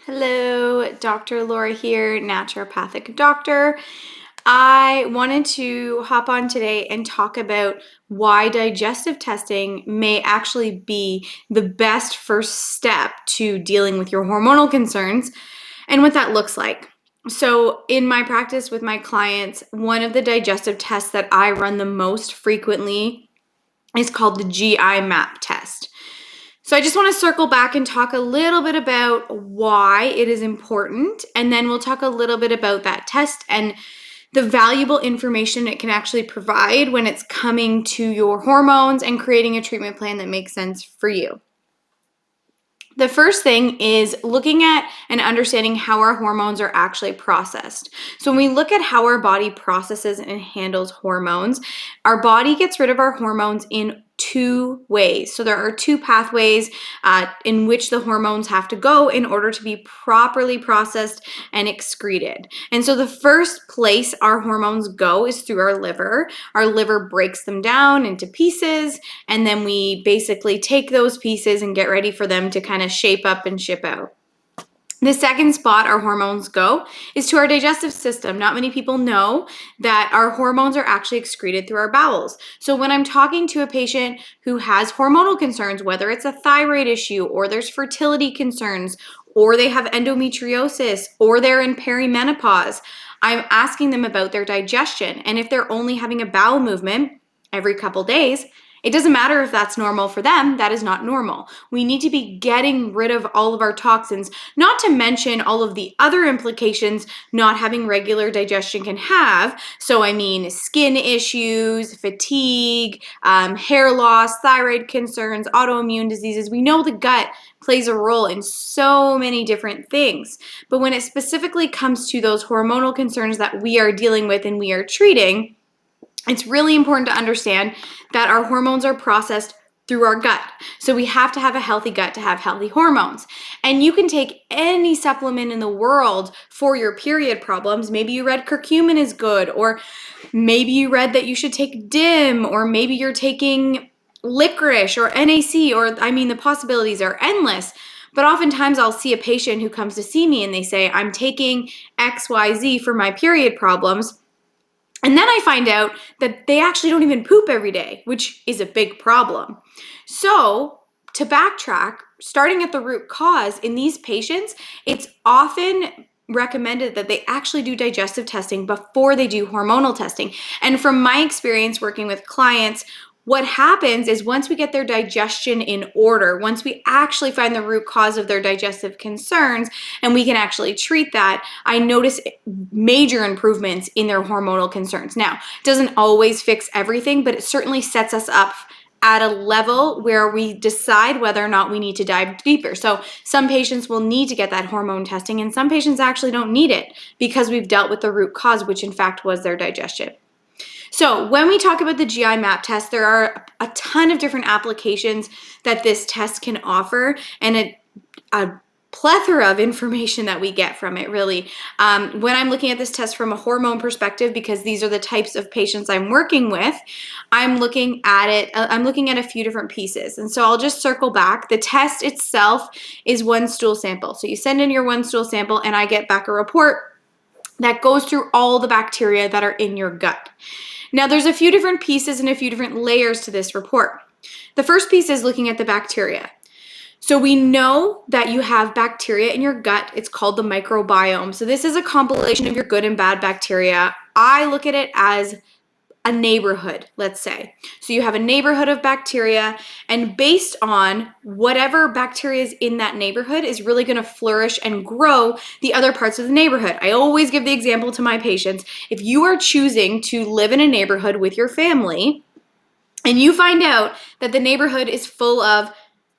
Hello, Dr. Laura here, naturopathic doctor. I wanted to hop on today and talk about why digestive testing may actually be the best first step to dealing with your hormonal concerns and what that looks like. So, in my practice with my clients, one of the digestive tests that I run the most frequently is called the GI map test. So I just want to circle back and talk a little bit about why it is important, and then we'll talk a little bit about that test and the valuable information it can actually provide when it's coming to your hormones and creating a treatment plan that makes sense for you. The first thing is looking at and understanding how our hormones are actually processed. So when we look at how our body processes and handles hormones, our body gets rid of our hormones in two ways. So there are two pathways in which the hormones have to go in order to be properly processed and excreted. And so the first place our hormones go is through our liver. Our liver breaks them down into pieces, and then we basically take those pieces and get ready for them to kind of shape up and ship out. The second spot our hormones go is to our digestive system. Not many people know that our hormones are actually excreted through our bowels. So when I'm talking to a patient who has hormonal concerns, whether it's a thyroid issue or there's fertility concerns or they have endometriosis or they're in perimenopause, I'm asking them about their digestion. And if they're only having a bowel movement every couple days, it doesn't matter if that's normal for them, that is not normal. We need to be getting rid of all of our toxins, not to mention all of the other implications not having regular digestion can have. So I mean skin issues, fatigue, hair loss, thyroid concerns, autoimmune diseases. We know the gut plays a role in so many different things. But when it specifically comes to those hormonal concerns that we are dealing with and we are treating, it's really important to understand that our hormones are processed through our gut. So we have to have a healthy gut to have healthy hormones. And you can take any supplement in the world for your period problems. Maybe you read curcumin is good, or maybe you read that you should take DIM, or maybe you're taking licorice or NAC, or the possibilities are endless. But oftentimes I'll see a patient who comes to see me and they say, I'm taking XYZ for my period problems. And then I find out that they actually don't even poop every day, which is a big problem. So, to backtrack, starting at the root cause, in these patients, it's often recommended that they actually do digestive testing before they do hormonal testing. And from my experience working with clients, what happens is once we get their digestion in order, once we actually find the root cause of their digestive concerns and we can actually treat that, I notice major improvements in their hormonal concerns. Now, it doesn't always fix everything, but it certainly sets us up at a level where we decide whether or not we need to dive deeper. So some patients will need to get that hormone testing, and some patients actually don't need it because we've dealt with the root cause, which in fact was their digestion. So when we talk about the GI map test, there are a ton of different applications that this test can offer, and a plethora of information that we get from it, really. When I'm looking at this test from a hormone perspective, because these are the types of patients I'm working with, I'm looking at a few different pieces. And so I'll just circle back. The test itself is one stool sample. So you send in your one stool sample and I get back a report that goes through all the bacteria that are in your gut. Now, there's a few different pieces and a few different layers to this report. The first piece is looking at the bacteria. So we know that you have bacteria in your gut. It's called the microbiome. So this is a compilation of your good and bad bacteria. I look at it as a neighborhood, let's say. So you have a neighborhood of bacteria, and based on whatever bacteria is in that neighborhood is really going to flourish and grow the other parts of the neighborhood. I always give the example to my patients. If you are choosing to live in a neighborhood with your family and you find out that the neighborhood is full of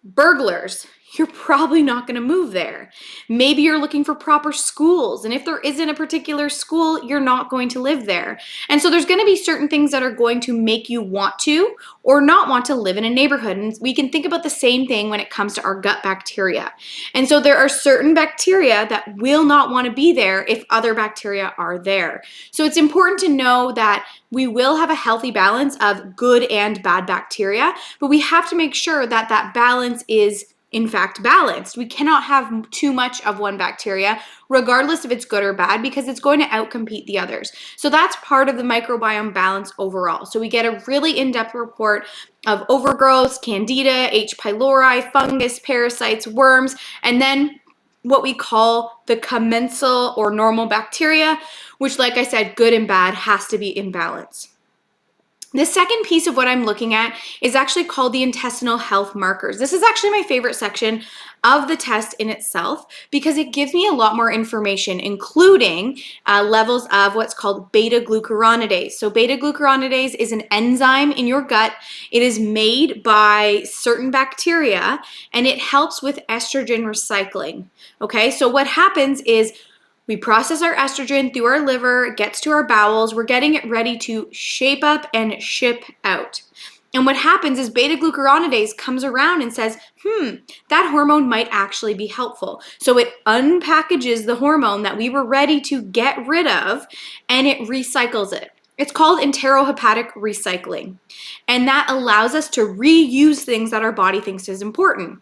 burglars, you're probably not going to move there. Maybe you're looking for proper schools, and if there isn't a particular school, you're not going to live there. And so there's going to be certain things that are going to make you want to or not want to live in a neighborhood. And we can think about the same thing when it comes to our gut bacteria. And so there are certain bacteria that will not want to be there if other bacteria are there. So it's important to know that we will have a healthy balance of good and bad bacteria, but we have to make sure that that balance is in fact balanced. We cannot have too much of one bacteria, regardless if it's good or bad, because it's going to outcompete the others. So that's part of the microbiome balance overall. So we get a really in-depth report of overgrowths, candida, H. pylori, fungus, parasites, worms, and then what we call the commensal or normal bacteria, which, like I said, good and bad has to be in balance. The second piece of what I'm looking at is actually called the intestinal health markers. This is actually my favorite section of the test in itself because it gives me a lot more information, including levels of what's called beta-glucuronidase. So beta-glucuronidase is an enzyme in your gut. It is made by certain bacteria, and it helps with estrogen recycling. Okay, so what happens is we process our estrogen through our liver, it gets to our bowels, we're getting it ready to shape up and ship out. And what happens is beta-glucuronidase comes around and says, that hormone might actually be helpful. So it unpackages the hormone that we were ready to get rid of, and it recycles it. It's called enterohepatic recycling. And that allows us to reuse things that our body thinks is important.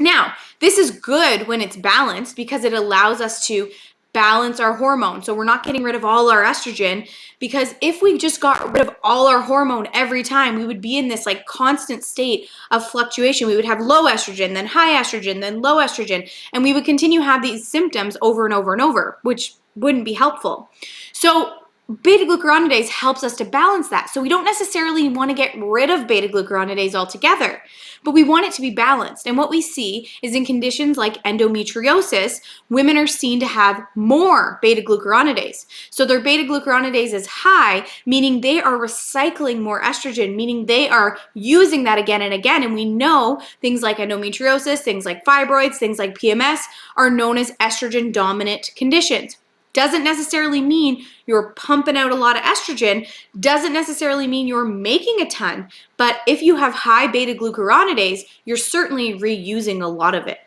Now, this is good when it's balanced because it allows us to balance our hormone. So we're not getting rid of all our estrogen, because if we just got rid of all our hormone every time, we would be in this like constant state of fluctuation. We would have low estrogen, then high estrogen, then low estrogen, and we would continue to have these symptoms over and over and over, which wouldn't be helpful. So beta-glucuronidase helps us to balance that. So we don't necessarily want to get rid of beta-glucuronidase altogether, but we want it to be balanced. And what we see is in conditions like endometriosis, women are seen to have more beta-glucuronidase. So their beta-glucuronidase is high, meaning they are recycling more estrogen, meaning they are using that again and again. And we know things like endometriosis, things like fibroids, things like PMS are known as estrogen dominant conditions. Doesn't necessarily mean you're pumping out a lot of estrogen, doesn't necessarily mean you're making a ton, but if you have high beta-glucuronidase, you're certainly reusing a lot of it.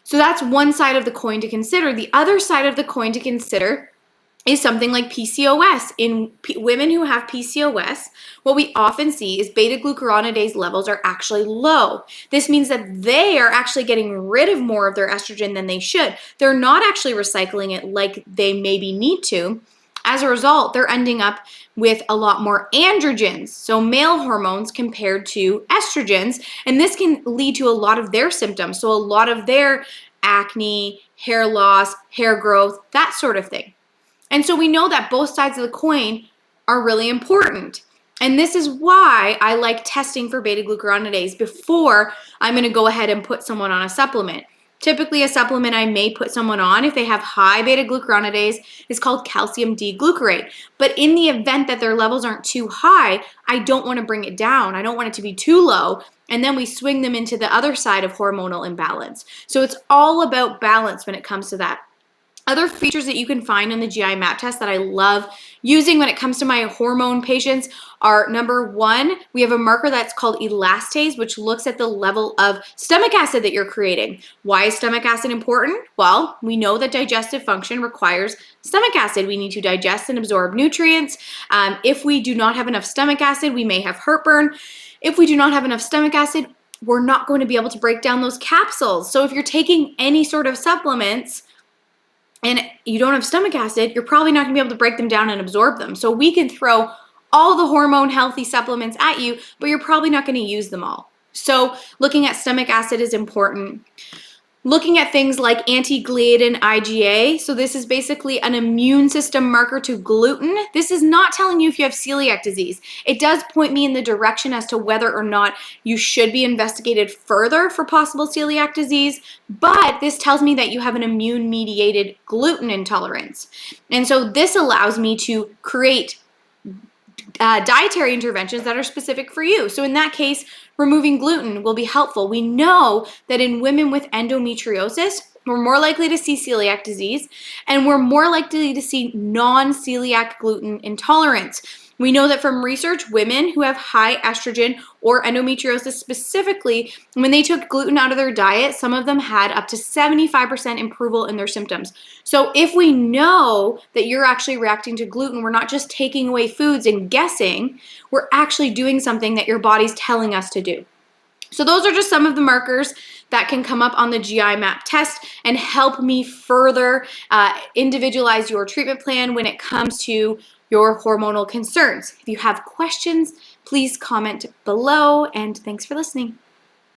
So that's one side of the coin to consider. The other side of the coin to consider is something like PCOS. In women who have PCOS, what we often see is beta-glucuronidase levels are actually low. This means that they are actually getting rid of more of their estrogen than they should. They're not actually recycling it like they maybe need to. As a result, they're ending up with a lot more androgens, so male hormones compared to estrogens, and this can lead to a lot of their symptoms, so a lot of their acne, hair loss, hair growth, that sort of thing. And so we know that both sides of the coin are really important. And this is why I like testing for beta-glucuronidase before I'm going to go ahead and put someone on a supplement. Typically, a supplement I may put someone on if they have high beta-glucuronidase is called calcium D-glucarate. But in the event that their levels aren't too high, I don't want to bring it down. I don't want it to be too low. And then we swing them into the other side of hormonal imbalance. So it's all about balance when it comes to that. Other features that you can find on the GI map test that I love using when it comes to my hormone patients are, number one, we have a marker that's called elastase, which looks at the level of stomach acid that you're creating. Why is stomach acid important? Well, we know that digestive function requires stomach acid. We need to digest and absorb nutrients. If we do not have enough stomach acid, we may have heartburn. If we do not have enough stomach acid, we're not going to be able to break down those capsules. So if you're taking any sort of supplements, and you don't have stomach acid, you're probably not gonna be able to break them down and absorb them. So we can throw all the hormone healthy supplements at you, but you're probably not gonna use them all. So looking at stomach acid is important. Looking at things like anti-gliadin IgA. So this is basically an immune system marker to gluten. This is not telling you if you have celiac disease. It does point me in the direction as to whether or not you should be investigated further for possible celiac disease, but this tells me that you have an immune-mediated gluten intolerance. And so this allows me to create dietary interventions that are specific for you. So in that case, removing gluten will be helpful. We know that in women with endometriosis, we're more likely to see celiac disease, and we're more likely to see non-celiac gluten intolerance. We know that from research, women who have high estrogen or endometriosis specifically, when they took gluten out of their diet, some of them had up to 75% improvement in their symptoms. So if we know that you're actually reacting to gluten, we're not just taking away foods and guessing, we're actually doing something that your body's telling us to do. So those are just some of the markers that can come up on the GI map test and help me further individualize your treatment plan when it comes to your hormonal concerns. If you have questions, please comment below, and thanks for listening.